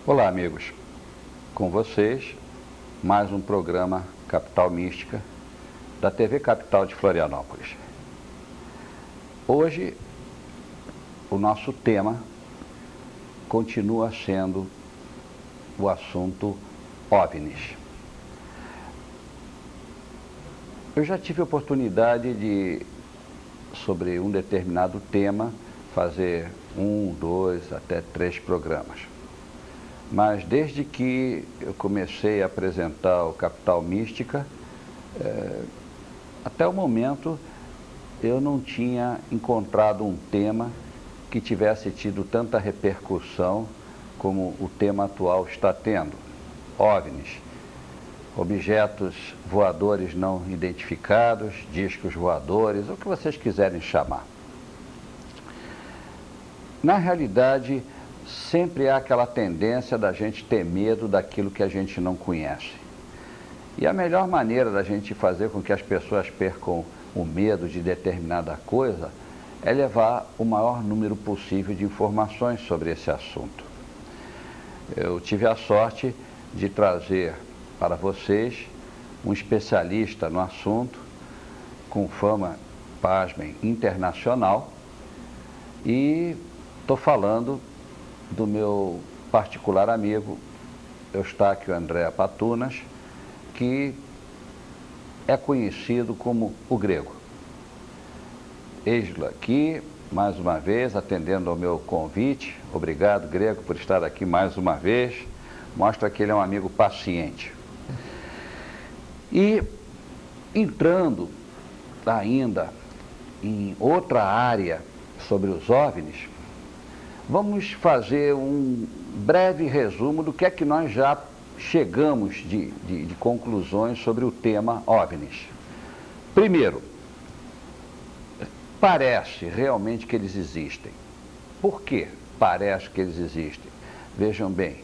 Olá, amigos. Com vocês, mais um programa Capital Mística da TV Capital de Florianópolis. Hoje, o nosso tema continua sendo o assunto OVNIs. Eu já tive a oportunidade de, sobre um determinado tema, fazer 1, 2, até 3 programas. Mas desde que eu comecei a apresentar o Capital Mística, até o momento eu não tinha encontrado um tema que tivesse tido tanta repercussão como o tema atual está tendo. OVNIs, objetos voadores não identificados, discos voadores, o que vocês quiserem chamar. Na realidade, sempre há aquela tendência da gente ter medo daquilo que a gente não conhece. E a melhor maneira da gente fazer com que as pessoas percam o medo de determinada coisa é levar o maior número possível de informações sobre esse assunto. Eu tive a sorte de trazer para vocês um especialista no assunto, com fama, pasmem, internacional, e estou falando do meu particular amigo, Eustáquio André Patunas, que é conhecido como o Grego. Eis-lo aqui, mais uma vez, atendendo ao meu convite. Obrigado, Grego, por estar aqui mais uma vez. Mostra que ele é um amigo paciente. E entrando ainda em outra área sobre os OVNIs, vamos fazer um breve resumo do que é que nós já chegamos de conclusões sobre o tema OVNIs. Primeiro, parece realmente que eles existem. Por que parece que eles existem? Vejam bem,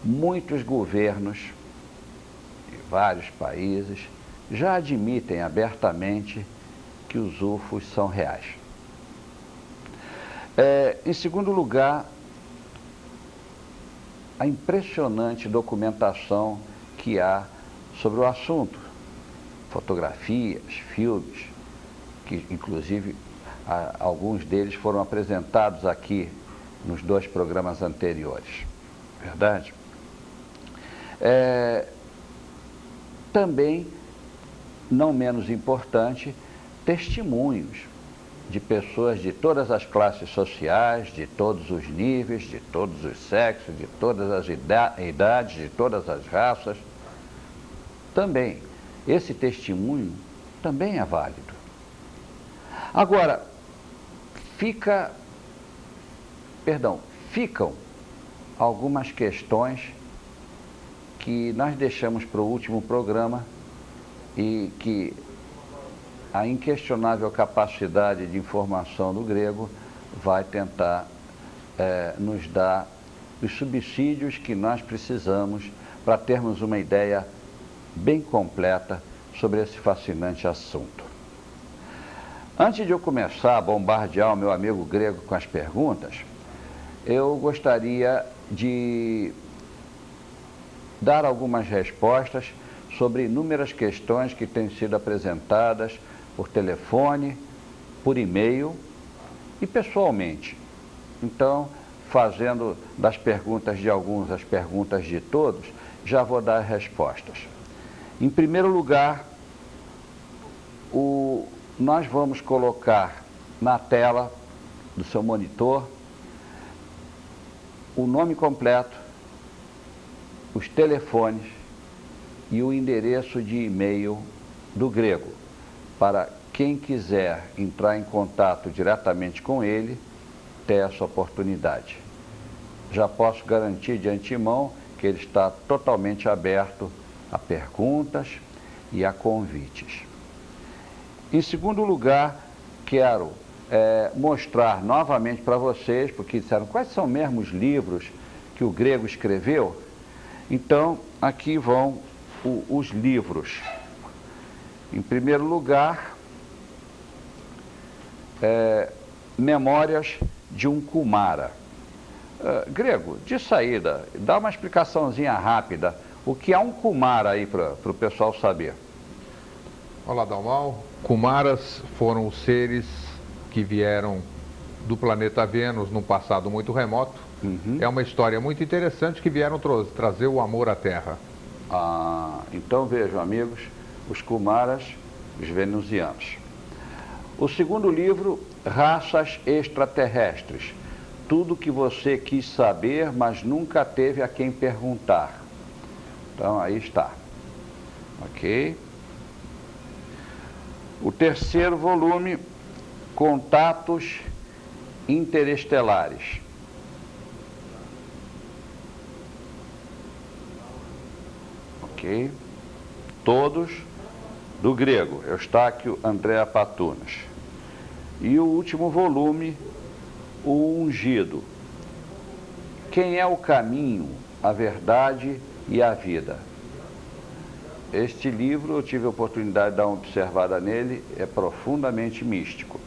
muitos governos de vários países já admitem abertamente que os UFOs são reais. Em segundo lugar, a impressionante documentação que há sobre o assunto. Fotografias, filmes, que inclusive alguns deles foram apresentados aqui nos 2 programas anteriores. Verdade? Também, não menos importante, testemunhos de pessoas de todas as classes sociais, de todos os níveis, de todos os sexos, de todas as idades, de todas as raças. Também, esse testemunho também é válido. Agora, ficam algumas questões que nós deixamos para o último programa e que a inquestionável capacidade de informação do Grego vai tentar nos dar os subsídios que nós precisamos para termos uma ideia bem completa sobre esse fascinante assunto. Antes de eu começar a bombardear o meu amigo Grego com as perguntas, eu gostaria de dar algumas respostas sobre inúmeras questões que têm sido apresentadas por telefone, por e-mail e pessoalmente. Então, fazendo das perguntas de alguns as perguntas de todos, já vou dar as respostas. Em primeiro lugar, nós vamos colocar na tela do seu monitor o nome completo, os telefones e o endereço de e-mail do Grego, para quem quiser entrar em contato diretamente com ele, ter essa oportunidade. Já posso garantir de antemão que ele está totalmente aberto a perguntas e a convites. Em segundo lugar, quero mostrar novamente para vocês, porque disseram quais são mesmo os livros que o Grego escreveu. Então, aqui vão os livros. Em primeiro lugar, Memórias de um Kumara. Grego, de saída, dá uma explicaçãozinha rápida. O que é um Kumara aí para o pessoal saber? Olá, Dalmal. Kumaras foram os seres que vieram do planeta Vênus num passado muito remoto. É uma história muito interessante que vieram trazer o amor à Terra. Então vejam, amigos, os Kumaras, os venusianos. O segundo livro, Raças Extraterrestres. Tudo que você quis saber, mas nunca teve a quem perguntar. Então, aí está. Ok? O terceiro volume, Contatos Interestelares. Ok? Todos do grego, Eustáquio Andrea Patunas. E o último volume, O Ungido. Quem é o caminho, a verdade e a vida? Este livro, eu tive a oportunidade de dar uma observada nele, é profundamente místico.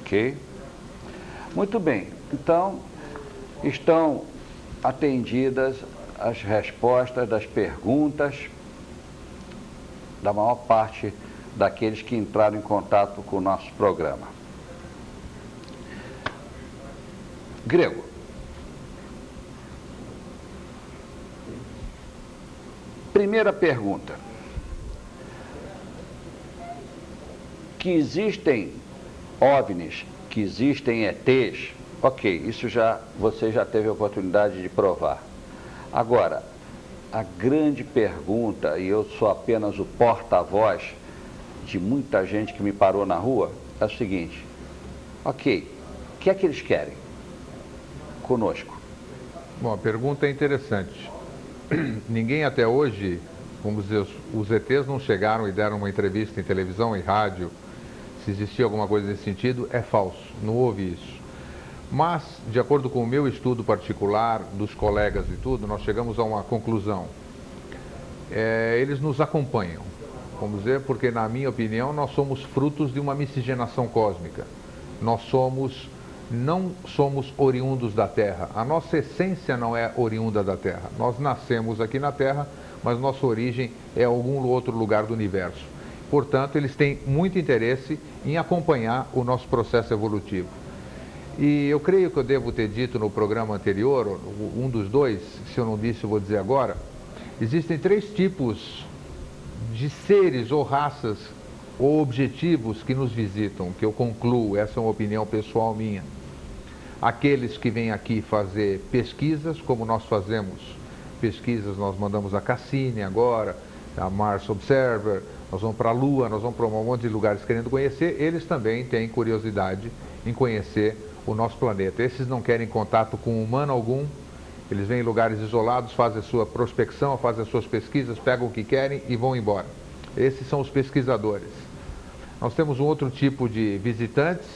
Ok? Muito bem, então estão atendidas as respostas das perguntas da maior parte daqueles que entraram em contato com o nosso programa. Grego. Primeira pergunta. Que existem OVNIs, que existem ETs, ok, isso você já teve a oportunidade de provar. Agora, a grande pergunta, e eu sou apenas o porta-voz de muita gente que me parou na rua, é o seguinte: ok, o que é que eles querem conosco? Bom, a pergunta é interessante. Ninguém até hoje, vamos dizer, os ETs não chegaram e deram uma entrevista em televisão, em rádio, se existia alguma coisa nesse sentido, é falso, não houve isso. Mas, de acordo com o meu estudo particular, dos colegas e tudo, nós chegamos a uma conclusão. Eles nos acompanham, vamos dizer, porque, na minha opinião, nós somos frutos de uma miscigenação cósmica. Nós não somos oriundos da Terra. A nossa essência não é oriunda da Terra. Nós nascemos aqui na Terra, mas nossa origem é algum outro lugar do universo. Portanto, eles têm muito interesse em acompanhar o nosso processo evolutivo. E eu creio que eu devo ter dito no programa anterior, um dos dois, se eu não disse, eu vou dizer agora, existem 3 tipos de seres ou raças ou objetivos que nos visitam, que eu concluo, essa é uma opinião pessoal minha. Aqueles que vêm aqui fazer pesquisas, como nós fazemos pesquisas, nós mandamos a Cassini agora, a Mars Observer, nós vamos para a Lua, nós vamos para um monte de lugares querendo conhecer, eles também têm curiosidade em conhecer o nosso planeta. Esses não querem contato com humano algum, eles vêm em lugares isolados, fazem a sua prospecção, fazem as suas pesquisas, pegam o que querem e vão embora. Esses são os pesquisadores. Nós temos um outro tipo de visitantes,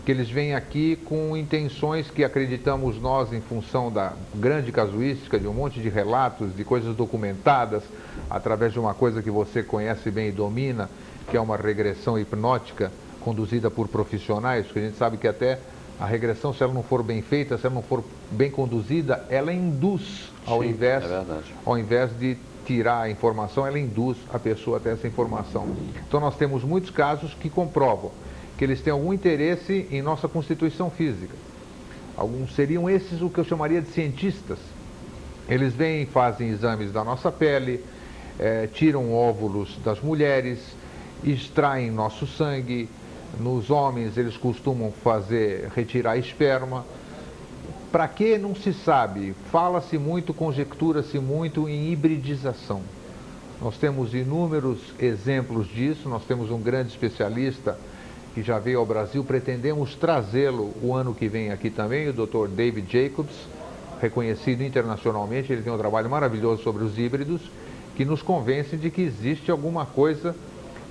que eles vêm aqui com intenções que acreditamos nós, em função da grande casuística, de um monte de relatos, de coisas documentadas, através de uma coisa que você conhece bem e domina, que é uma regressão hipnótica conduzida por profissionais, porque a gente sabe que até a regressão, se ela não for bem feita, se ela não for bem conduzida, ela induz, ao invés de tirar a informação, ela induz a pessoa até essa informação. Então nós temos muitos casos que comprovam que eles têm algum interesse em nossa constituição física. Alguns seriam esses o que eu chamaria de cientistas. Eles vêm, fazem exames da nossa pele, tiram óvulos das mulheres, extraem nosso sangue. Nos homens eles costumam retirar esperma. Para que não se sabe? Fala-se muito, conjectura-se muito em hibridização. Nós temos inúmeros exemplos disso, nós temos um grande especialista que já veio ao Brasil, pretendemos trazê-lo o ano que vem aqui também, o Dr. David Jacobs, reconhecido internacionalmente, ele tem um trabalho maravilhoso sobre os híbridos, que nos convence de que existe alguma coisa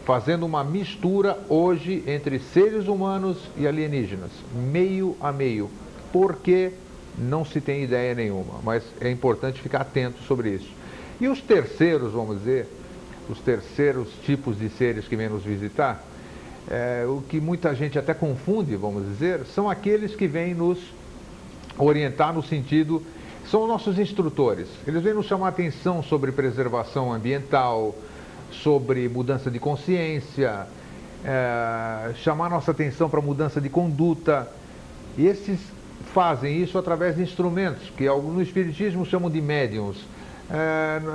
fazendo uma mistura hoje entre seres humanos e alienígenas, meio a meio. Por que? Não se tem ideia nenhuma, mas é importante ficar atento sobre isso. E os terceiros, vamos dizer, os terceiros tipos de seres que vêm nos visitar, o que muita gente até confunde, vamos dizer, são aqueles que vêm nos orientar no sentido... São os nossos instrutores. Eles vêm nos chamar a atenção sobre preservação ambiental, sobre mudança de consciência, chamar nossa atenção para mudança de conduta. E esses fazem isso através de instrumentos, que no Espiritismo chamam de médiums,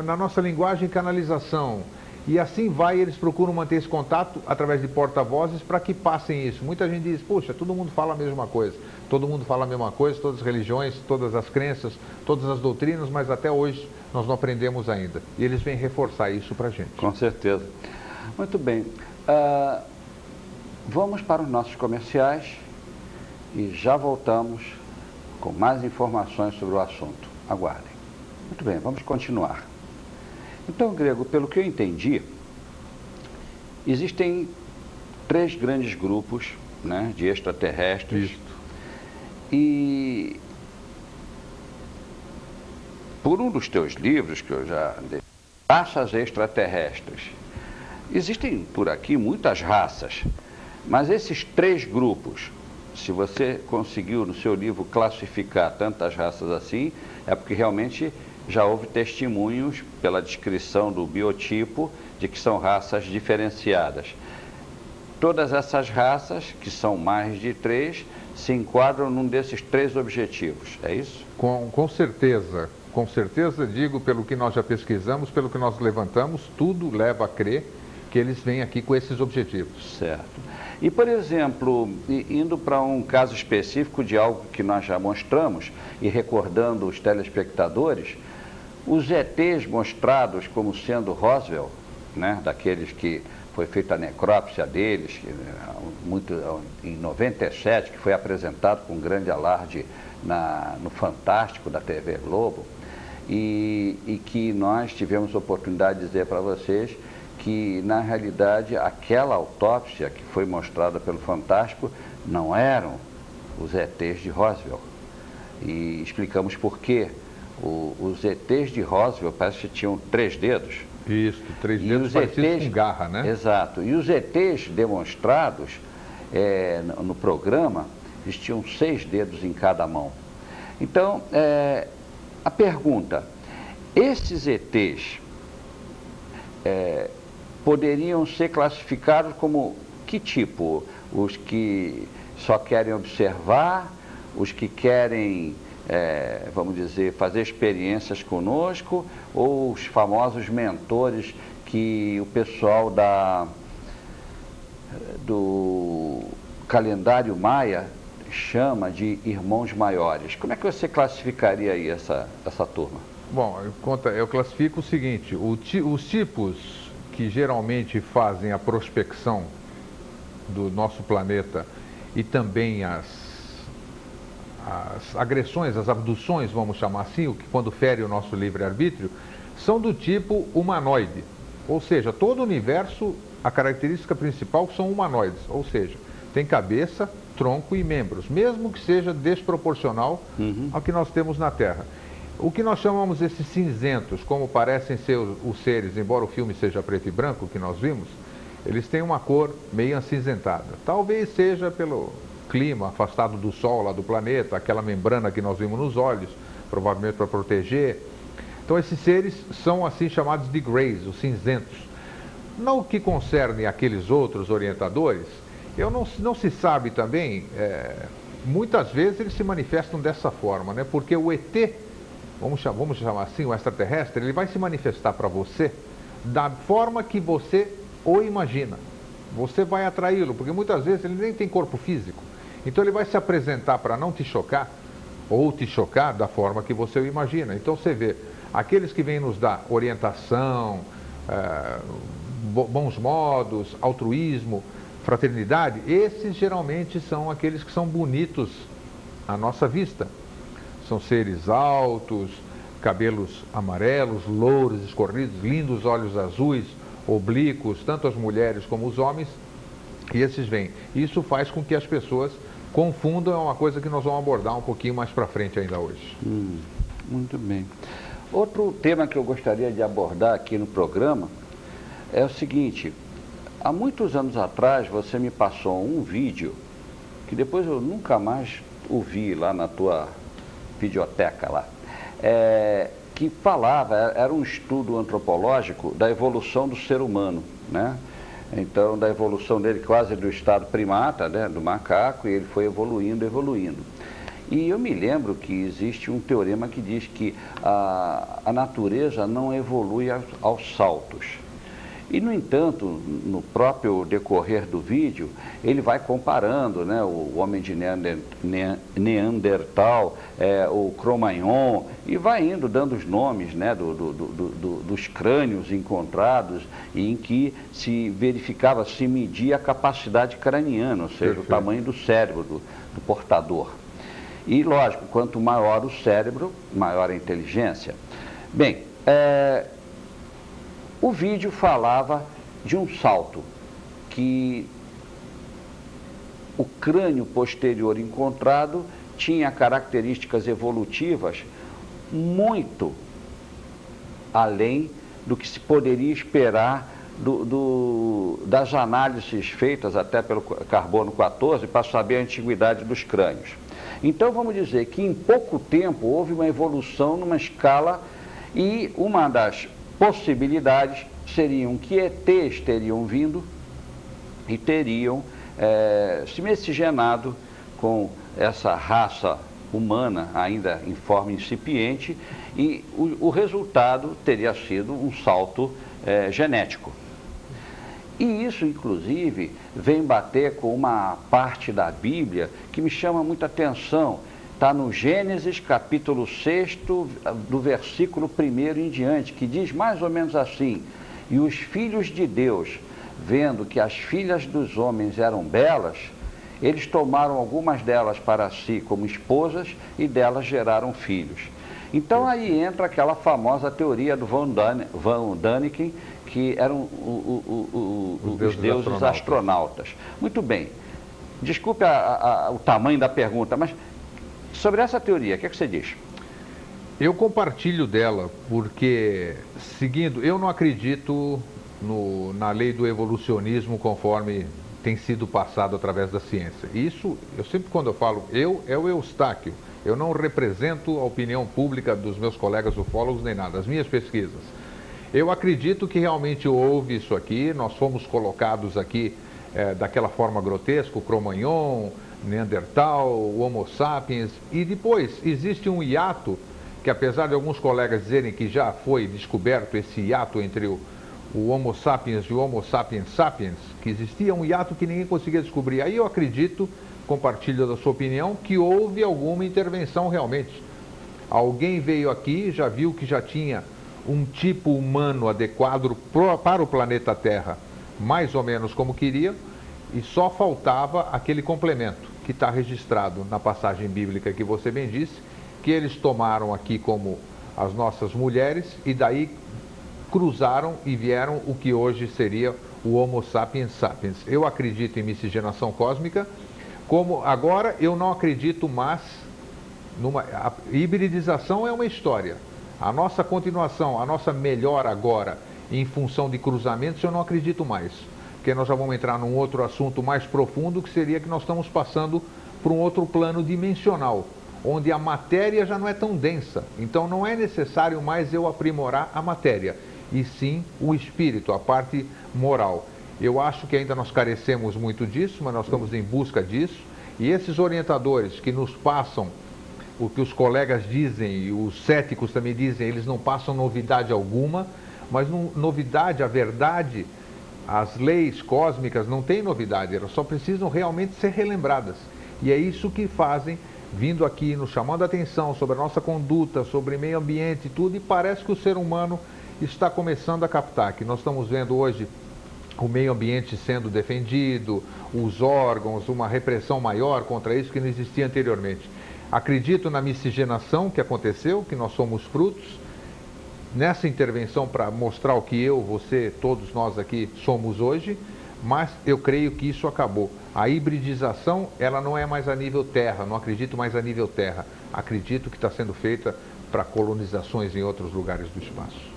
na nossa linguagem, canalização. E assim vai, eles procuram manter esse contato através de porta-vozes para que passem isso. Muita gente diz, puxa, todo mundo fala a mesma coisa. Todo mundo fala a mesma coisa, todas as religiões, todas as crenças, todas as doutrinas, mas até hoje nós não aprendemos ainda. E eles vêm reforçar isso para a gente. Com certeza. Muito bem. Vamos para os nossos comerciais e já voltamos com mais informações sobre o assunto. Aguardem. Muito bem, vamos continuar. Então, Grego, pelo que eu entendi, existem 3 grandes grupos, né, de extraterrestres. Isso. E por um dos teus livros, que eu já dei, Raças Extraterrestres, existem por aqui muitas raças, mas esses 3 grupos, se você conseguiu no seu livro classificar tantas raças assim, é porque realmente já houve testemunhos pela descrição do biotipo de que são raças diferenciadas. Todas essas raças, que são mais de 3, se enquadram num desses 3 objetivos, é isso? Com certeza digo, pelo que nós já pesquisamos, pelo que nós levantamos, tudo leva a crer que eles vêm aqui com esses objetivos. Certo. E, por exemplo, indo para um caso específico de algo que nós já mostramos e recordando os telespectadores, os ETs mostrados como sendo Roswell, né, daqueles que foi feita a necrópsia deles, em 97, que foi apresentado com grande alarde no Fantástico da TV Globo, e que nós tivemos a oportunidade de dizer para vocês que, na realidade, aquela autópsia que foi mostrada pelo Fantástico não eram os ETs de Roswell. E explicamos por quê. Os ETs de Roswell parece que tinham 3 dedos. Isso, 3 dedos parecidos com garra, né? Exato. E os ETs demonstrados no programa, eles tinham 6 dedos em cada mão. Então, a pergunta, esses ETs poderiam ser classificados como que tipo? Os que só querem observar, os que querem, vamos dizer, fazer experiências conosco, ou os famosos mentores que o pessoal do calendário maia chama de irmãos maiores. Como é que você classificaria aí essa turma? Bom, eu classifico o seguinte, os tipos que geralmente fazem a prospecção do nosso planeta e também as agressões, as abduções, vamos chamar assim, o que quando fere o nosso livre-arbítrio, são do tipo humanoide. Ou seja, todo o universo, a característica principal são humanoides, ou seja, tem cabeça, tronco e membros, mesmo que seja desproporcional ao que nós temos na Terra. O que nós chamamos esses cinzentos, como parecem ser os seres, embora o filme seja preto e branco, que nós vimos, eles têm uma cor meio acinzentada. Talvez seja pelo clima, afastado do Sol, lá do planeta, aquela membrana que nós vimos nos olhos, provavelmente para proteger. Então esses seres são assim chamados de greys, os cinzentos. No que concerne aqueles outros orientadores, não se sabe também, muitas vezes eles se manifestam dessa forma, né? Porque o ET, vamos chamar assim, o extraterrestre, ele vai se manifestar para você da forma que você o imagina. Você vai atraí-lo, porque muitas vezes ele nem tem corpo físico. Então ele vai se apresentar para não te chocar, ou te chocar da forma que você o imagina. Então você vê, aqueles que vêm nos dar orientação, bons modos, altruísmo, fraternidade, esses geralmente são aqueles que são bonitos à nossa vista. São seres altos, cabelos amarelos, louros, escorridos, lindos olhos azuis, oblíquos, tanto as mulheres como os homens, e esses vêm. Isso faz com que as pessoas confundam, é uma coisa que nós vamos abordar um pouquinho mais para frente ainda hoje. Muito bem. Outro tema que eu gostaria de abordar aqui no programa é o seguinte: há muitos anos atrás você me passou um vídeo que depois eu nunca mais o vi lá na tua videoteca lá, que falava, era um estudo antropológico da evolução do ser humano, né? Então, da evolução dele quase do estado primata, né, do macaco, e ele foi evoluindo, evoluindo. E eu me lembro que existe um teorema que diz que a natureza não evolui aos saltos. E, no entanto, no próprio decorrer do vídeo, ele vai comparando, né, o homem de Neandertal, o Cro-Magnon, e vai indo dando os nomes, né, dos crânios encontrados, e em que se verificava, se media a capacidade craniana, ou seja, Perfeito. O tamanho do cérebro do portador. E, lógico, quanto maior o cérebro, maior a inteligência. Bem, o vídeo falava de um salto, que o crânio posterior encontrado tinha características evolutivas muito além do que se poderia esperar das análises feitas até pelo carbono 14 para saber a antiguidade dos crânios. Então vamos dizer que em pouco tempo houve uma evolução numa escala, e uma das possibilidades seriam que ETs teriam vindo e teriam se miscigenado com essa raça humana ainda em forma incipiente, e o resultado teria sido um salto genético. E isso, inclusive, vem bater com uma parte da Bíblia que me chama muita atenção. Está no Gênesis, capítulo 6, do versículo 1 em diante, que diz mais ou menos assim: e os filhos de Deus, vendo que as filhas dos homens eram belas, eles tomaram algumas delas para si como esposas, e delas geraram filhos. Então aí entra aquela famosa teoria do Von Däniken, que eram os deuses astronautas. Muito bem. Desculpe o tamanho da pergunta, mas sobre essa teoria, o que você diz? Eu compartilho dela, porque, seguindo, eu não acredito na lei do evolucionismo conforme tem sido passado através da ciência. Isso, eu sempre quando eu falo é o Eustáquio. Eu não represento a opinião pública dos meus colegas ufólogos nem nada, as minhas pesquisas. Eu acredito que realmente houve isso aqui, nós fomos colocados aqui daquela forma grotesca, o Cro-Magnon, Neandertal, o Homo sapiens, e depois existe um hiato, que apesar de alguns colegas dizerem que já foi descoberto esse hiato entre o Homo sapiens e o Homo sapiens sapiens, que existia um hiato que ninguém conseguia descobrir. Aí eu acredito, compartilho da sua opinião, que houve alguma intervenção realmente. Alguém veio aqui, já viu que já tinha um tipo humano adequado para o planeta Terra, mais ou menos como queria, e só faltava aquele complemento que está registrado na passagem bíblica que você bem disse, que eles tomaram aqui como as nossas mulheres e daí cruzaram e vieram o que hoje seria o Homo sapiens sapiens. Eu acredito em miscigenação cósmica, como agora eu não acredito mais a hibridização é uma história. A nossa continuação, a nossa melhora agora em função de cruzamentos, eu não acredito mais. Porque nós já vamos entrar num outro assunto mais profundo, que seria que nós estamos passando para um outro plano dimensional, onde a matéria já não é tão densa. Então não é necessário mais eu aprimorar a matéria, e sim o espírito, a parte moral. Eu acho que ainda nós carecemos muito disso, mas nós estamos em busca disso. E esses orientadores que nos passam o que os colegas dizem, e os céticos também dizem, eles não passam novidade alguma, mas novidade, a verdade, as leis cósmicas não têm novidade, elas só precisam realmente ser relembradas. E é isso que fazem, vindo aqui, nos chamando a atenção sobre a nossa conduta, sobre meio ambiente e tudo, e parece que o ser humano está começando a captar, que nós estamos vendo hoje o meio ambiente sendo defendido, os órgãos, uma repressão maior contra isso que não existia anteriormente. Acredito na miscigenação que aconteceu, que nós somos frutos, nessa intervenção para mostrar o que eu, você, todos nós aqui somos hoje, mas eu creio que isso acabou. A hibridização, ela não é mais a nível terra, não acredito mais a nível terra. Acredito que está sendo feita para colonizações em outros lugares do espaço.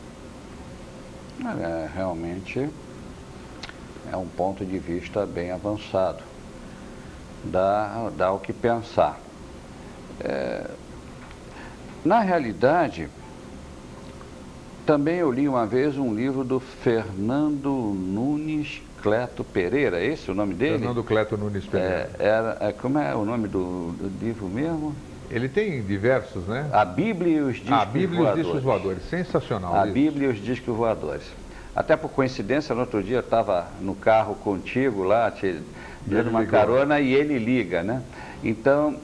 Realmente é um ponto de vista bem avançado. Dá o que pensar. Na realidade, também eu li uma vez um livro do Fernando Nunes Cleto Pereira, é esse o nome dele? Fernando Cleto Nunes Pereira. Como é o nome do livro mesmo? Ele tem diversos, né? A Bíblia e os Discos Voadores. A Bíblia e os Discos Voadores, sensacional. A Bíblia e os Discos Voadores. Até por coincidência, no outro dia eu estava no carro contigo lá, te dando uma carona e ele liga, né? Então,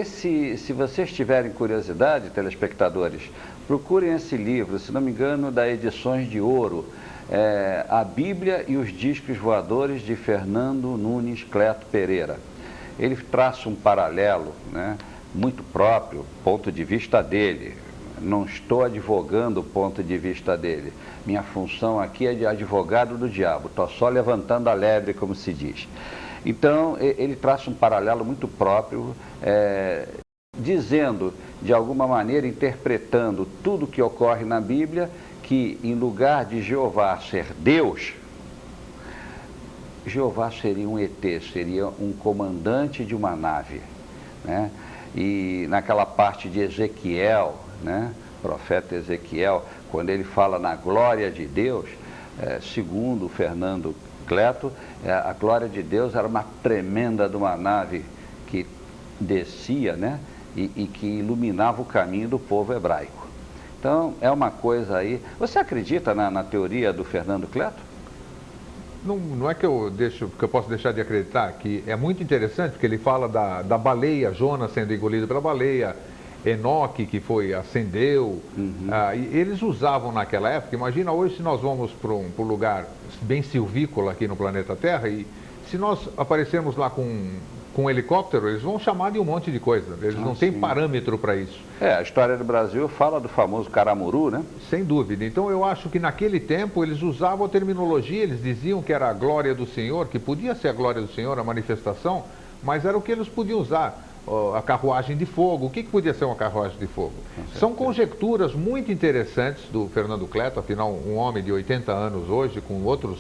se vocês tiverem curiosidade, telespectadores, procurem esse livro, se não me engano, da Edições de Ouro, A Bíblia e os Discos Voadores, de Fernando Nunes Cleto Pereira. Ele traça um paralelo, né, muito próprio, ponto de vista dele. Não estou advogando o ponto de vista dele. Minha função aqui é de advogado do diabo, estou só levantando a lebre, como se diz. Então, ele traça um paralelo muito próprio, dizendo, de alguma maneira, interpretando tudo que ocorre na Bíblia, que em lugar de Jeová ser Deus, Jeová seria um ET, seria um comandante de uma nave, né? E naquela parte de Ezequiel, né, profeta Ezequiel, quando ele fala na glória de Deus, segundo o Fernando Cleto, a glória de Deus era uma tremenda de uma nave que descia, né, e que iluminava o caminho do povo hebraico. Então, é uma coisa aí... Você acredita na teoria do Fernando Cleto? Não é que eu posso deixar de acreditar, que é muito interessante, porque ele fala da baleia, Jonas sendo engolido pela baleia, Enoque que ascendeu, e eles usavam naquela época. Imagina hoje, se nós vamos para um lugar bem silvícola aqui no planeta Terra, e se nós aparecermos lá com um helicóptero, eles vão chamar de um monte de coisa, eles não têm parâmetro para isso. A história do Brasil fala do famoso caramuru, né? Sem dúvida. Então eu acho que naquele tempo eles usavam a terminologia, eles diziam que era a glória do Senhor, que podia ser a glória do Senhor, a manifestação, mas era o que eles podiam usar. A carruagem de fogo, o que podia ser uma carruagem de fogo? São conjecturas muito interessantes do Fernando Cleto, afinal um homem de 80 anos hoje, com outros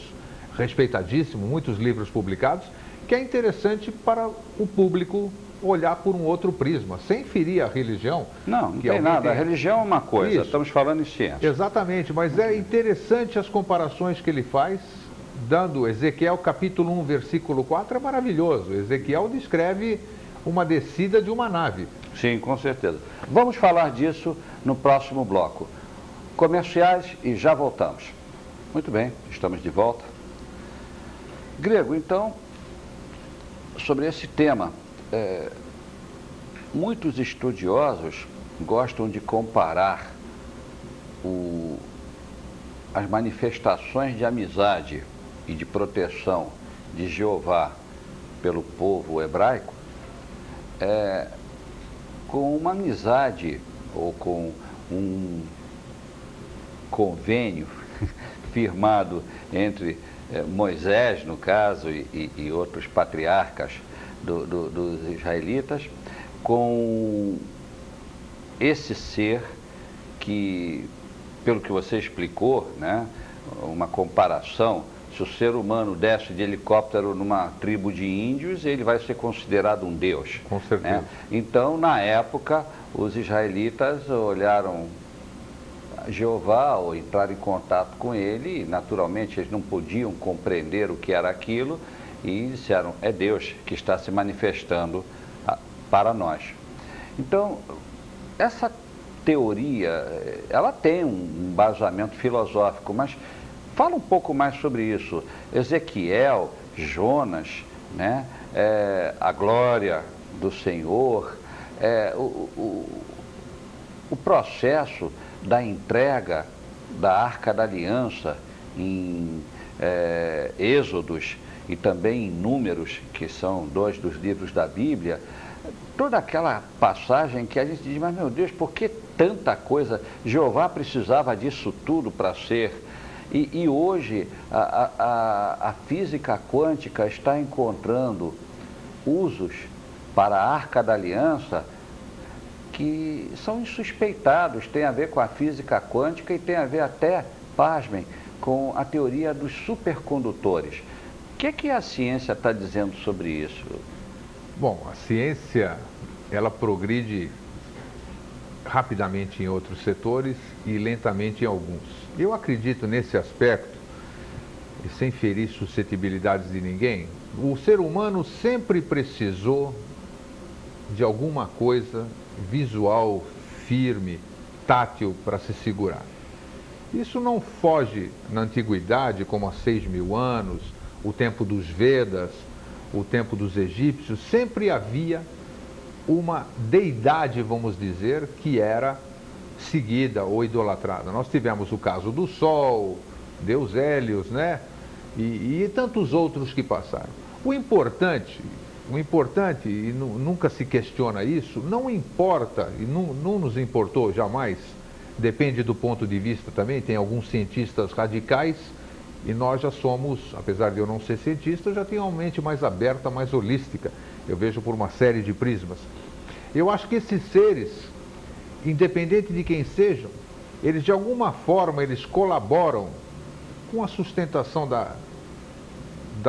respeitadíssimos, muitos livros publicados, que é interessante para o público olhar por um outro prisma, sem ferir a religião. Não tem nada, a religião é uma coisa, estamos falando em ciência. Exatamente, mas é interessante as comparações que ele faz, dando Ezequiel capítulo 1, versículo 4, é maravilhoso. Ezequiel descreve uma descida de uma nave. Sim, com certeza. Vamos falar disso no próximo bloco. Comerciais e já voltamos. Muito bem, estamos de volta. Grego, então, sobre esse tema, muitos estudiosos gostam de comparar as manifestações de amizade e de proteção de Jeová pelo povo hebraico com uma amizade ou com um convênio firmado entre Moisés, no caso, e outros patriarcas dos israelitas, com esse ser que, pelo que você explicou, né, uma comparação, se o ser humano desce de helicóptero numa tribo de índios, ele vai ser considerado um deus. Com certeza. Né? Então, na época, os israelitas olharam Jeová ou entraram em contato com ele, e naturalmente eles não podiam compreender o que era aquilo, e disseram, é Deus que está se manifestando para nós. Então, essa teoria, ela tem um embasamento filosófico, mas fala um pouco mais sobre isso. Ezequiel, Jonas, né, a glória do Senhor, o processo da entrega da Arca da Aliança em Êxodos e também em Números, que são 2 dos livros da Bíblia, toda aquela passagem que a gente diz, mas meu Deus, por que tanta coisa? Jeová precisava disso tudo para ser. E hoje a física quântica está encontrando usos para a Arca da Aliança que são insuspeitados, tem a ver com a física quântica e tem a ver até, pasmem, com a teoria dos supercondutores. O que a ciência está dizendo sobre isso? Bom, a ciência, ela progride rapidamente em outros setores e lentamente em alguns. Eu acredito nesse aspecto, e sem ferir suscetibilidades de ninguém, o ser humano sempre precisou de alguma coisa visual, firme, tátil para se segurar. Isso não foge na antiguidade, como há 6.000 anos, o tempo dos Vedas, o tempo dos egípcios, sempre havia uma deidade, vamos dizer, que era seguida ou idolatrada. Nós tivemos o caso do Sol, Deus Hélios, né? E tantos outros que passaram. O importante, e nunca se questiona isso, não importa, e não nos importou jamais, depende do ponto de vista também, tem alguns cientistas radicais, e nós já somos, apesar de eu não ser cientista, eu já tenho uma mente mais aberta, mais holística. Eu vejo por uma série de prismas. Eu acho que esses seres, independente de quem sejam, eles de alguma forma eles colaboram com a sustentação da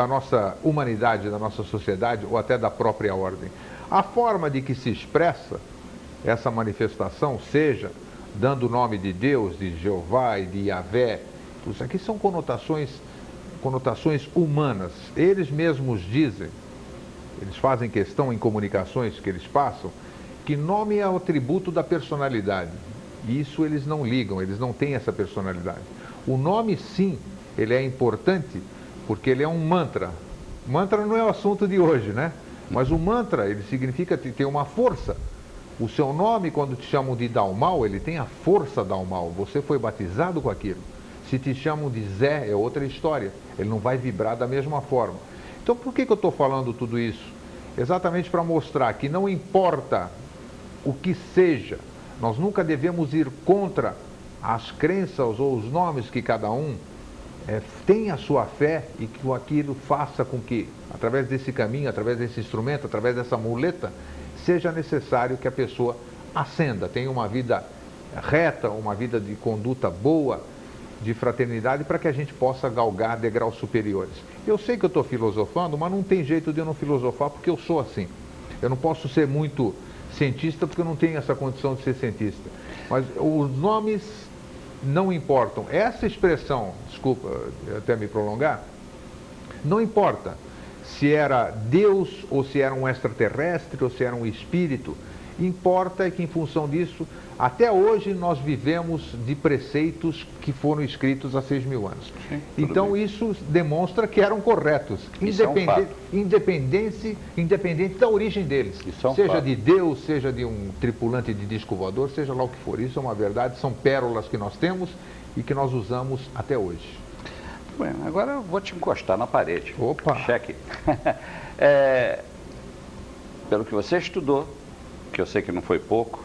nossa humanidade, da nossa sociedade ou até da própria ordem. A forma de que se expressa essa manifestação, seja dando o nome de Deus, de Jeová e de Yahvé, isso aqui são conotações humanas. Eles mesmos dizem, eles fazem questão em comunicações que eles passam, que nome é o atributo da personalidade. E isso eles não ligam, eles não têm essa personalidade. O nome, sim, ele é importante porque ele é um mantra. Mantra não é o assunto de hoje, né? Mas o mantra, ele significa ter uma força. O seu nome, quando te chamam de Dalmal, ele tem a força Dalmal. Você foi batizado com aquilo. Se te chamam de Zé, é outra história. Ele não vai vibrar da mesma forma. Então, por que eu estou falando tudo isso? Exatamente para mostrar que não importa o que seja, nós nunca devemos ir contra as crenças ou os nomes que cada um tenha a sua fé e que aquilo faça com que, através desse caminho, através desse instrumento, através dessa muleta, seja necessário que a pessoa ascenda, tenha uma vida reta, uma vida de conduta boa, de fraternidade, para que a gente possa galgar degraus superiores. Eu sei que eu estou filosofando, mas não tem jeito de eu não filosofar, porque eu sou assim. Eu não posso ser muito cientista, porque eu não tenho essa condição de ser cientista. Mas os nomes não importam. Essa expressão, desculpa até me prolongar, não importa se era Deus, ou se era um extraterrestre, ou se era um espírito. Importa que, em função disso, até hoje nós vivemos de preceitos que foram escritos há 6.000 anos. Sim, então bem. Isso demonstra que eram corretos, independente da origem deles. Seja de Deus, seja de um tripulante de disco voador, seja lá o que for. Isso é uma verdade, são pérolas que nós temos e que nós usamos até hoje. Bem, agora eu vou te encostar na parede. Opa! Cheque. Pelo que você estudou, que eu sei que não foi pouco,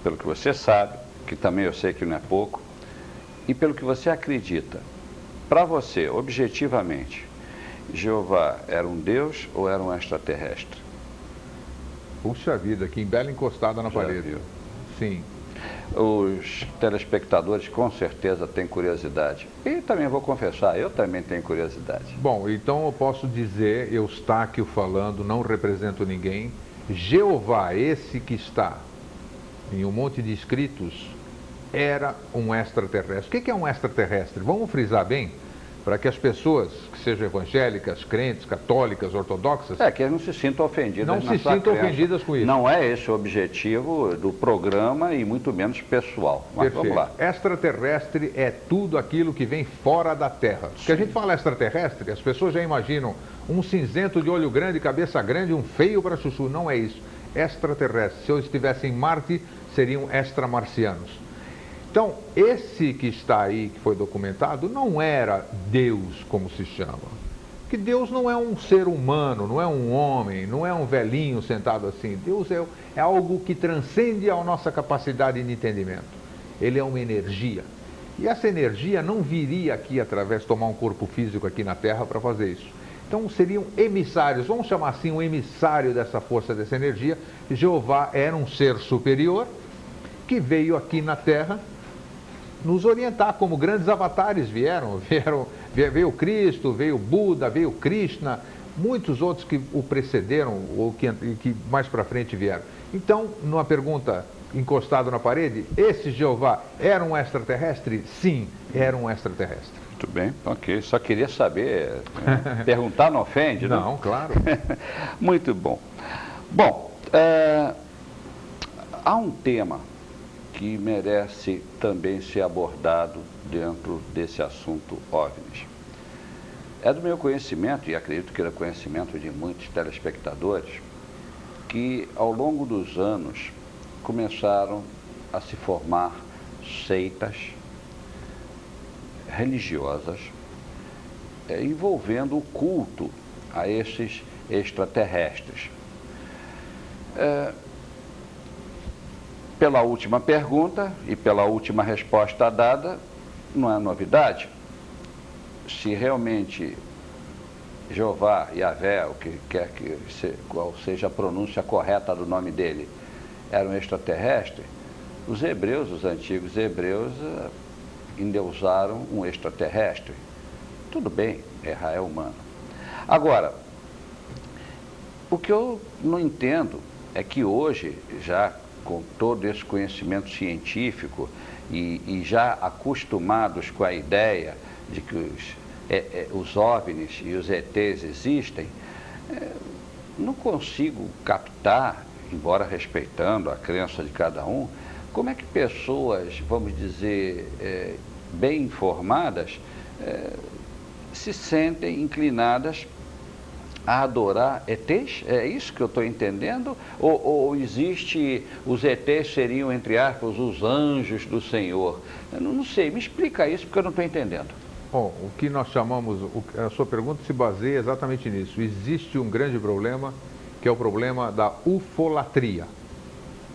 pelo que você sabe, que também eu sei que não é pouco, e pelo que você acredita, para você, objetivamente, Jeová era um Deus ou era um extraterrestre? Puxa vida, que bela encostada na parede. Viu? Sim. Os telespectadores com certeza têm curiosidade. E também vou confessar, eu também tenho curiosidade. Bom, então eu posso dizer, Eustáquio falando, não represento ninguém, Jeová, esse que está em um monte de escritos, era um extraterrestre. O que é um extraterrestre? Vamos frisar bem, para que as pessoas que sejam evangélicas, crentes, católicas, ortodoxas... que eles não se sintam ofendidas. Não se sintam ofendidas com isso. Não é esse o objetivo do programa e muito menos pessoal. Mas perfeito. Vamos lá. Extraterrestre é tudo aquilo que vem fora da Terra. Porque a gente fala extraterrestre, as pessoas já imaginam um cinzento de olho grande, cabeça grande, um feio para chuchu. Não é isso. Extraterrestre. Se eu estivesse em Marte, seriam extramarcianos. Então, esse que está aí, que foi documentado, não era Deus, como se chama. Porque Deus não é um ser humano, não é um homem, não é um velhinho sentado assim. Deus é algo que transcende a nossa capacidade de entendimento. Ele é uma energia. E essa energia não viria aqui através de tomar um corpo físico aqui na Terra para fazer isso. Então seriam emissários, vamos chamar assim, um emissário dessa força, dessa energia. Jeová era um ser superior que veio aqui na Terra nos orientar, como grandes avatares veio Cristo, veio Buda, veio Krishna, muitos outros que o precederam ou que mais para frente vieram. Então, numa pergunta encostado na parede? Esse Jeová era um extraterrestre? Sim, era um extraterrestre. Muito bem, ok. Só queria saber, perguntar não ofende, não? Não, claro. Muito bom. Bom, há um tema que merece também ser abordado dentro desse assunto OVNIs. É do meu conhecimento, e acredito que é do conhecimento de muitos telespectadores, que ao longo dos anos começaram a se formar seitas religiosas envolvendo o culto a esses extraterrestres. Pela última pergunta e pela última resposta dada, não é novidade. Se realmente Jeová, Yahvé, o que quer que qual seja a pronúncia correta do nome dele, era um extraterrestre, os hebreus, os antigos hebreus, endeusaram um extraterrestre. Tudo bem, errar é humano. Agora, o que eu não entendo é que hoje, já com todo esse conhecimento científico e já acostumados com a ideia de que os OVNIs e os ETs existem, não consigo captar, embora respeitando a crença de cada um, como é que pessoas, vamos dizer, bem informadas, se sentem inclinadas a adorar ETs? É isso que eu estou entendendo? Ou existe, os ETs seriam, entre aspas, os anjos do Senhor? Eu não sei, me explica isso porque eu não estou entendendo. Bom, o que nós chamamos, a sua pergunta se baseia exatamente nisso. Existe um grande problema, que é o problema da ufolatria.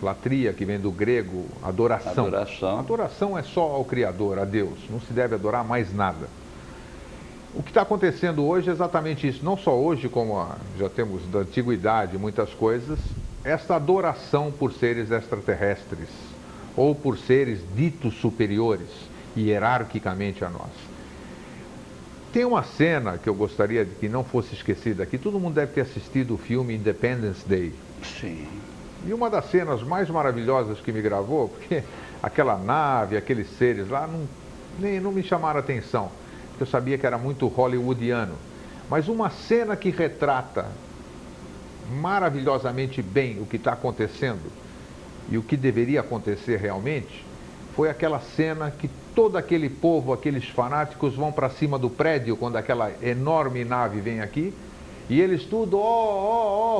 Latria, que vem do grego, adoração. Adoração é só ao Criador, a Deus. Não se deve adorar mais nada. O que está acontecendo hoje é exatamente isso. Não só hoje, como já temos da antiguidade muitas coisas, esta adoração por seres extraterrestres ou por seres ditos superiores, hierarquicamente a nós. Tem uma cena que eu gostaria de que não fosse esquecida aqui. Todo mundo deve ter assistido o filme Independence Day. Sim. E uma das cenas mais maravilhosas que me gravou, porque aquela nave, aqueles seres lá, não me chamaram a atenção. Eu sabia que era muito hollywoodiano, mas uma cena que retrata maravilhosamente bem o que está acontecendo e o que deveria acontecer realmente, foi aquela cena que todo aquele povo, aqueles fanáticos vão para cima do prédio quando aquela enorme nave vem aqui, e eles tudo,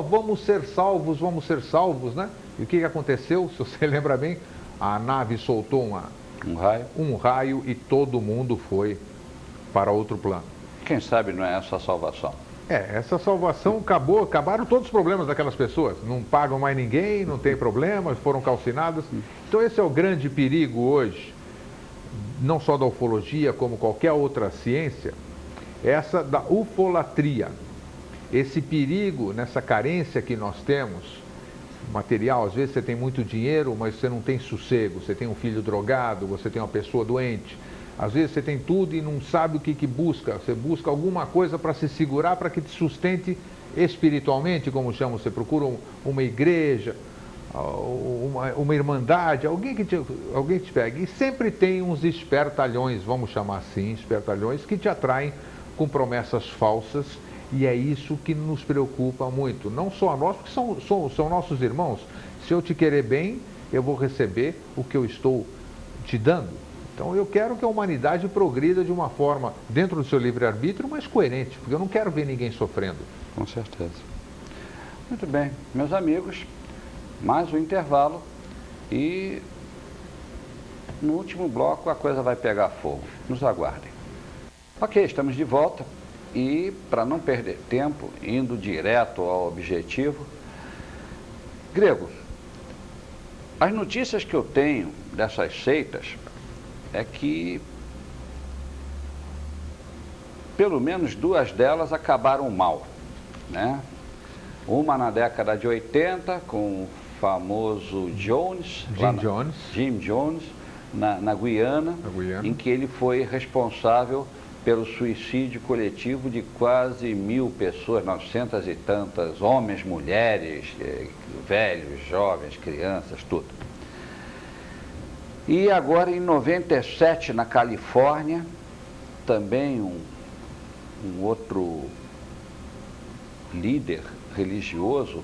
vamos ser salvos, né? E o que aconteceu? Se você lembra bem, a nave soltou um raio e todo mundo foi para outro plano. Quem sabe não é essa a salvação? Essa salvação acabaram todos os problemas daquelas pessoas. Não pagam mais ninguém, não tem problemas, foram calcinadas. Então esse é o grande perigo hoje, não só da ufologia, como qualquer outra ciência, essa da ufolatria. Esse perigo, nessa carência que nós temos, material, às vezes você tem muito dinheiro, mas você não tem sossego, você tem um filho drogado, você tem uma pessoa doente. Às vezes você tem tudo e não sabe o que busca. Você busca alguma coisa para se segurar, para que te sustente espiritualmente, como chama. Você procura uma igreja, uma irmandade, alguém que te pegue. E sempre tem uns espertalhões, vamos chamar assim, espertalhões, que te atraem com promessas falsas. E é isso que nos preocupa muito. Não só a nós, porque são nossos irmãos. Se eu te querer bem, eu vou receber o que eu estou te dando. Então eu quero que a humanidade progrida de uma forma, dentro do seu livre-arbítrio, mas coerente, porque eu não quero ver ninguém sofrendo. Com certeza. Muito bem, meus amigos, mais um intervalo e no último bloco a coisa vai pegar fogo. Nos aguardem. Ok, estamos de volta e para não perder tempo, indo direto ao objetivo, Grego, as notícias que eu tenho dessas seitas é que pelo menos duas delas acabaram mal, né? Uma na década de 80 com o famoso Jim Jones, na Guiana, em que ele foi responsável pelo suicídio coletivo de quase 1000 pessoas, 900 e tantas, homens, mulheres, velhos, jovens, crianças, tudo. E agora em 97, na Califórnia, também um outro líder religioso,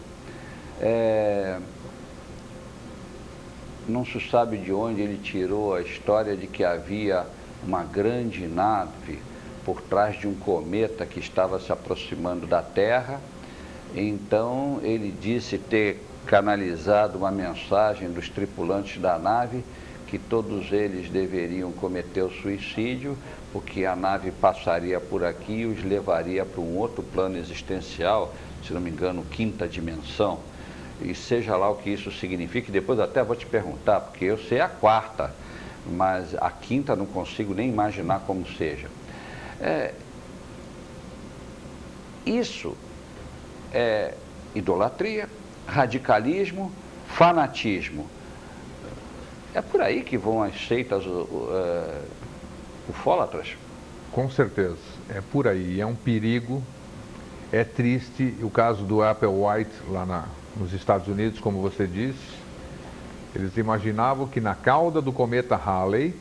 não se sabe de onde ele tirou a história de que havia uma grande nave por trás de um cometa que estava se aproximando da Terra. Então ele disse ter canalizado uma mensagem dos tripulantes da nave que todos eles deveriam cometer o suicídio, porque a nave passaria por aqui e os levaria para um outro plano existencial, se não me engano, quinta dimensão. E seja lá o que isso signifique, depois até vou te perguntar, porque eu sei a quarta, mas a quinta não consigo nem imaginar como seja. Isso é idolatria, radicalismo, fanatismo. É por aí que vão as seitas ufólatras? Com certeza, é por aí. É um perigo, é triste. O caso do Applewhite lá nos Estados Unidos, como você disse, eles imaginavam que na cauda do cometa Halley,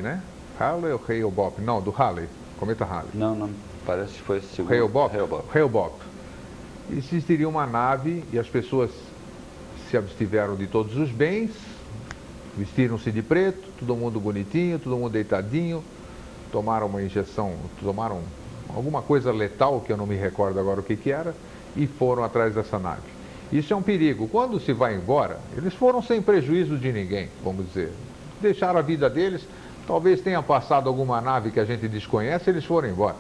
né? Halley ou Hale-Bopp? Não, do Halley, cometa Halley. Não, parece que foi o segundo. Hale-Bopp. Existiria uma nave e as pessoas se abstiveram de todos os bens, vestiram-se de preto, todo mundo bonitinho, todo mundo deitadinho, tomaram uma injeção, tomaram alguma coisa letal, que eu não me recordo agora o que era, e foram atrás dessa nave. Isso é um perigo. Quando se vai embora, eles foram sem prejuízo de ninguém, vamos dizer. Deixaram a vida deles, talvez tenha passado alguma nave que a gente desconhece, eles foram embora.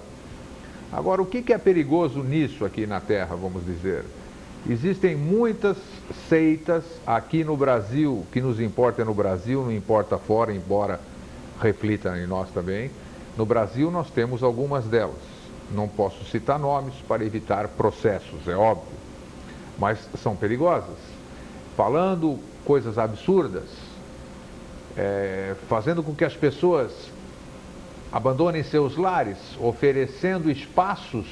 Agora, o que é perigoso nisso aqui na Terra, vamos dizer? Existem muitas seitas aqui no Brasil, que nos importa é no Brasil, não importa fora, embora reflita em nós também. No Brasil nós temos algumas delas. Não posso citar nomes para evitar processos, é óbvio, mas são perigosas. Falando coisas absurdas, fazendo com que as pessoas abandonem seus lares, oferecendo espaços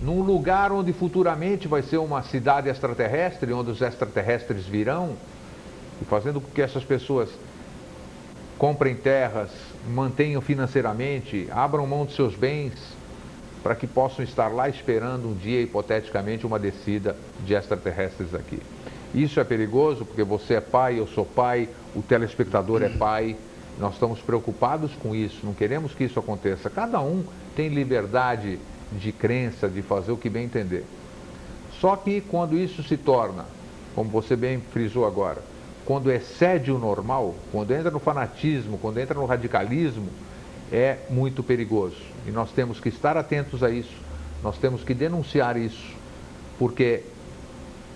num lugar onde futuramente vai ser uma cidade extraterrestre, onde os extraterrestres virão, e fazendo com que essas pessoas comprem terras, mantenham financeiramente, abram mão de seus bens, para que possam estar lá esperando um dia, hipoteticamente, uma descida de extraterrestres aqui. Isso é perigoso, porque você é pai, eu sou pai, o telespectador é pai, nós estamos preocupados com isso, não queremos que isso aconteça. Cada um tem liberdade de crença, de fazer o que bem entender. Só que quando isso se torna, como você bem frisou agora, quando excede o normal, quando entra no fanatismo, quando entra no radicalismo, é muito perigoso. E nós temos que estar atentos a isso, nós temos que denunciar isso, porque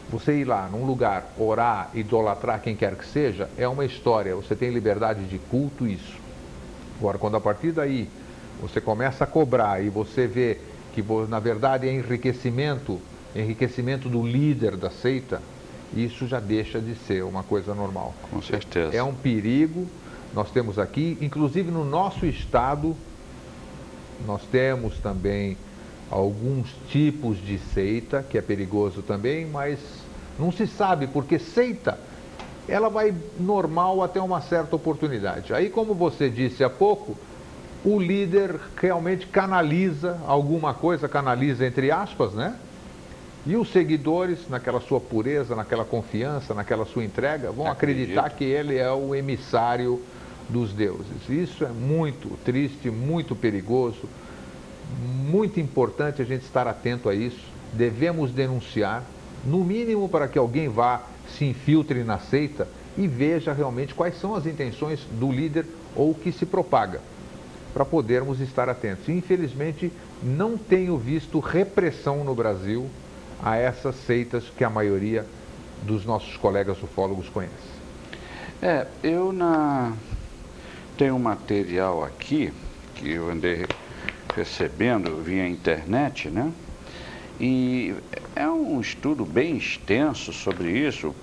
você ir lá num lugar, orar, idolatrar quem quer que seja, é uma história, você tem liberdade de culto, isso. Agora, quando a partir daí você começa a cobrar e você vê que na verdade é enriquecimento do líder da seita, isso já deixa de ser uma coisa normal. Com certeza. É um perigo. Nós temos aqui, inclusive no nosso estado, nós temos também alguns tipos de seita, que é perigoso também, mas não se sabe, porque seita, ela vai normal até uma certa oportunidade. Aí, como você disse há pouco, o líder realmente canaliza alguma coisa, canaliza entre aspas, né? E os seguidores, naquela sua pureza, naquela confiança, naquela sua entrega, vão acreditar que ele é o emissário dos deuses. Isso é muito triste, muito perigoso, muito importante a gente estar atento a isso. Devemos denunciar, no mínimo para que alguém vá, se infiltre na seita e veja realmente quais são as intenções do líder ou o que se propaga, para podermos estar atentos. Infelizmente, não tenho visto repressão no Brasil a essas seitas que a maioria dos nossos colegas ufólogos conhece. Eu tenho um material aqui que eu andei recebendo via internet, né? E é um estudo bem extenso sobre isso,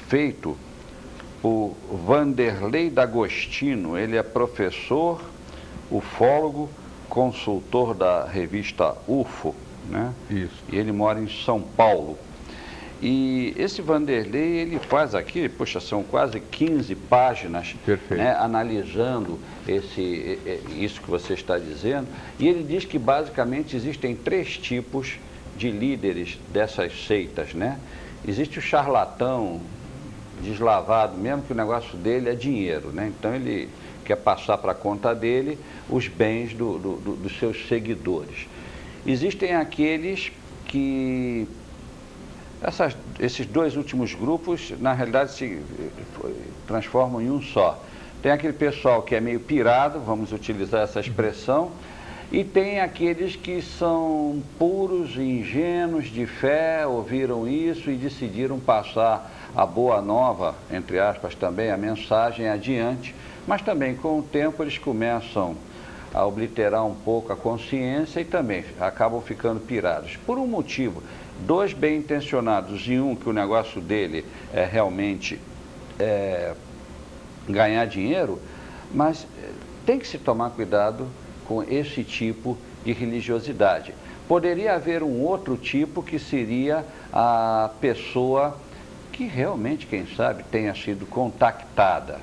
feito por Vanderlei D'Agostino. Ele é professor, ufólogo, consultor da revista UFO, né? Isso. E ele mora em São Paulo. E esse Vanderlei, ele faz aqui, poxa, são quase 15 páginas, né, analisando isso que você está dizendo, e ele diz que basicamente existem 3 tipos de líderes dessas seitas, né? Existe o charlatão, deslavado, mesmo que o negócio dele é dinheiro, né? Então ele quer passar para a conta dele os bens dos seus seguidores. Existem aqueles que... Esses 2 últimos grupos, na realidade, se transformam em um só. Tem aquele pessoal que é meio pirado, vamos utilizar essa expressão, e tem aqueles que são puros e ingênuos de fé, ouviram isso e decidiram passar a boa nova, entre aspas também, a mensagem adiante, mas também com o tempo eles começam a obliterar um pouco a consciência e também acabam ficando pirados. Por um motivo, 2 bem intencionados e um que o negócio dele é realmente ganhar dinheiro, mas tem que se tomar cuidado com esse tipo de religiosidade. Poderia haver um outro tipo que seria a pessoa que realmente, quem sabe, tenha sido contactada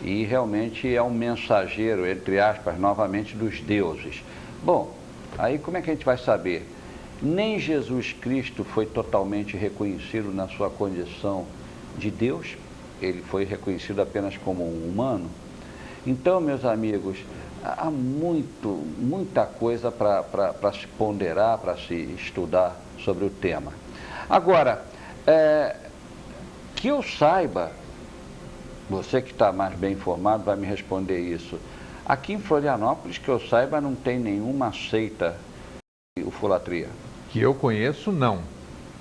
e realmente é um mensageiro, entre aspas, novamente, dos deuses. Bom, aí como é que a gente vai saber? Nem Jesus Cristo foi totalmente reconhecido na sua condição de Deus, ele foi reconhecido apenas como um humano. Então, meus amigos, há muita coisa para se ponderar, para se estudar sobre o tema. Agora, que eu saiba, você que está mais bem informado vai me responder isso. Aqui em Florianópolis, que eu saiba, não tem nenhuma seita de ufolatria. Que eu conheço, não.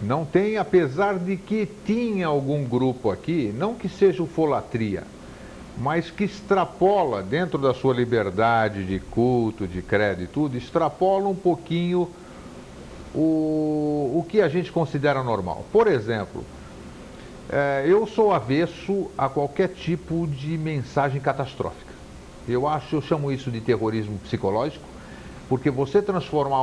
Não tem, apesar de que tinha algum grupo aqui, não que seja ufolatria, mas que extrapola, dentro da sua liberdade de culto, de credo e tudo, extrapola um pouquinho o que a gente considera normal. Por exemplo, eu sou avesso a qualquer tipo de mensagem catastrófica. Eu chamo isso de terrorismo psicológico, porque você transformar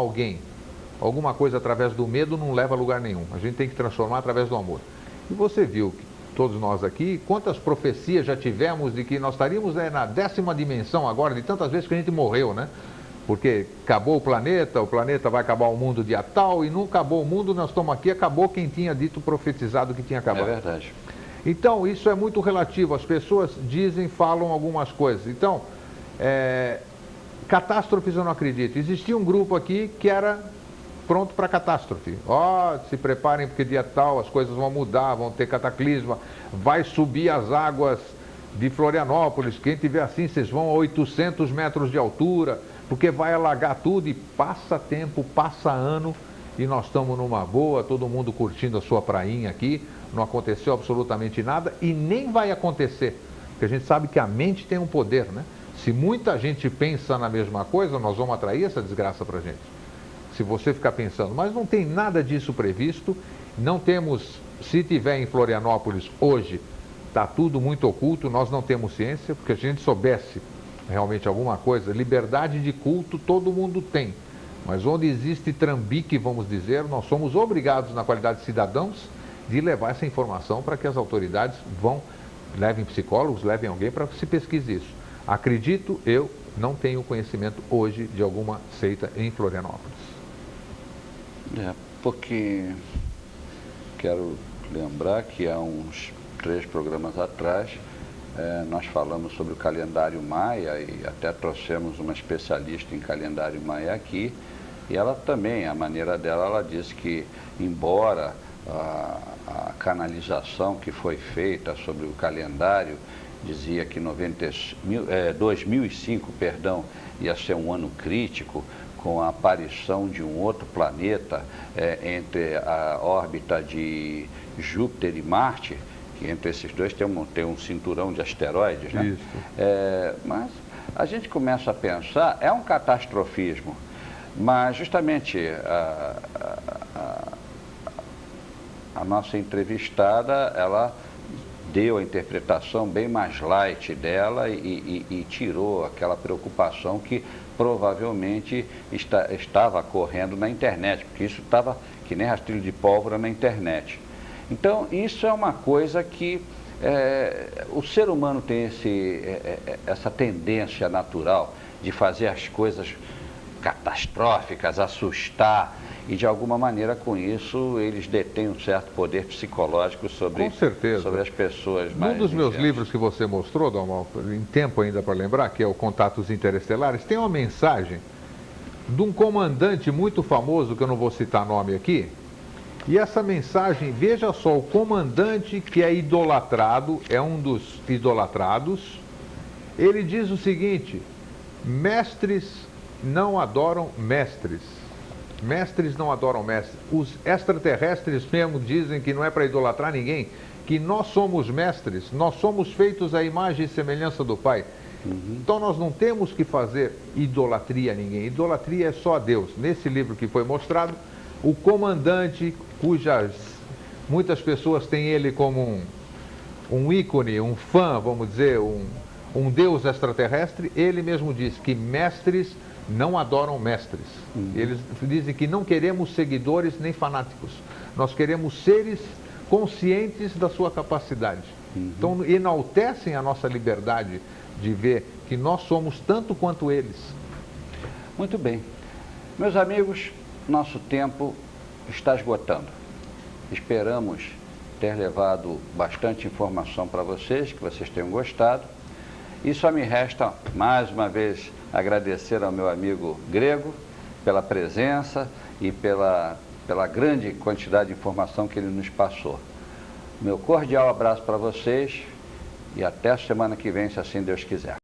alguma coisa através do medo não leva a lugar nenhum. A gente tem que transformar através do amor. E você viu que todos nós aqui, quantas profecias já tivemos de que nós estaríamos na 10ª dimensão agora, de tantas vezes que a gente morreu, né? Porque acabou o planeta vai acabar o mundo dia tal, e não acabou o mundo, nós estamos aqui, acabou quem tinha dito, profetizado que tinha acabado. É verdade. Então, isso é muito relativo, as pessoas dizem, falam algumas coisas. Então, catástrofes eu não acredito. Existia um grupo aqui que era pronto para catástrofe. Se preparem porque dia tal as coisas vão mudar, vão ter cataclisma, vai subir as águas de Florianópolis, quem tiver assim, vocês vão a 800 metros de altura, porque vai alagar tudo, e passa tempo, passa ano, e nós estamos numa boa, todo mundo curtindo a sua prainha aqui, não aconteceu absolutamente nada, e nem vai acontecer, porque a gente sabe que a mente tem um poder, né? Se muita gente pensa na mesma coisa, nós vamos atrair essa desgraça para a gente. Se você ficar pensando, mas não tem nada disso previsto, não temos, se tiver em Florianópolis hoje, está tudo muito oculto, nós não temos ciência, porque se a gente soubesse realmente alguma coisa, liberdade de culto todo mundo tem, mas onde existe trambique, vamos dizer, nós somos obrigados, na qualidade de cidadãos, de levar essa informação para que as autoridades levem psicólogos, levem alguém para que se pesquise isso. Acredito, eu não tenho conhecimento hoje de alguma seita em Florianópolis. Porque quero lembrar que há uns 3 programas atrás nós falamos sobre o calendário maia e até trouxemos uma especialista em calendário maia aqui, e ela também, a maneira dela, ela disse que embora a canalização que foi feita sobre o calendário dizia que 2005, ia ser um ano crítico, com a aparição de um outro planeta entre a órbita de Júpiter e Marte, que entre esses dois tem um cinturão de asteroides, né? Isso. Mas a gente começa a pensar, é um catastrofismo, mas justamente a nossa entrevistada, ela deu a interpretação bem mais light dela e tirou aquela preocupação que provavelmente estava correndo na internet, porque isso estava que nem rastrilho de pólvora na internet. Então, isso é uma coisa que o ser humano tem essa tendência natural de fazer as coisas catastróficas, assustar, e de alguma maneira com isso eles detêm um certo poder psicológico sobre, com certeza, sobre as pessoas mais Num dos meus ingênuas. livros que você mostrou, Dalmal, em tempo ainda para lembrar, que é o Contatos Interestelares, tem uma mensagem de um comandante muito famoso, que eu não vou citar nome aqui, e essa mensagem, veja só, o comandante que é idolatrado, é um dos idolatrados, ele diz o seguinte: mestres não adoram mestres. Mestres não adoram mestres. Os extraterrestres mesmo dizem que não é para idolatrar ninguém, que nós somos mestres, nós somos feitos à imagem e semelhança do Pai. Então nós não temos que fazer idolatria a ninguém, idolatria é só a Deus. Nesse livro que foi mostrado, o comandante, cujas muitas pessoas têm ele como um ícone, um fã, vamos dizer, um deus extraterrestre, ele mesmo diz que mestres não adoram mestres. Eles dizem que não queremos seguidores nem fanáticos. Nós queremos seres conscientes da sua capacidade. Então, enaltecem a nossa liberdade de ver que nós somos tanto quanto eles. Muito bem. Meus amigos, nosso tempo está esgotando. Esperamos ter levado bastante informação para vocês, que vocês tenham gostado. E só me resta, mais uma vez, agradecer ao meu amigo Grego pela presença e pela grande quantidade de informação que ele nos passou. Meu cordial abraço para vocês e até a semana que vem, se assim Deus quiser.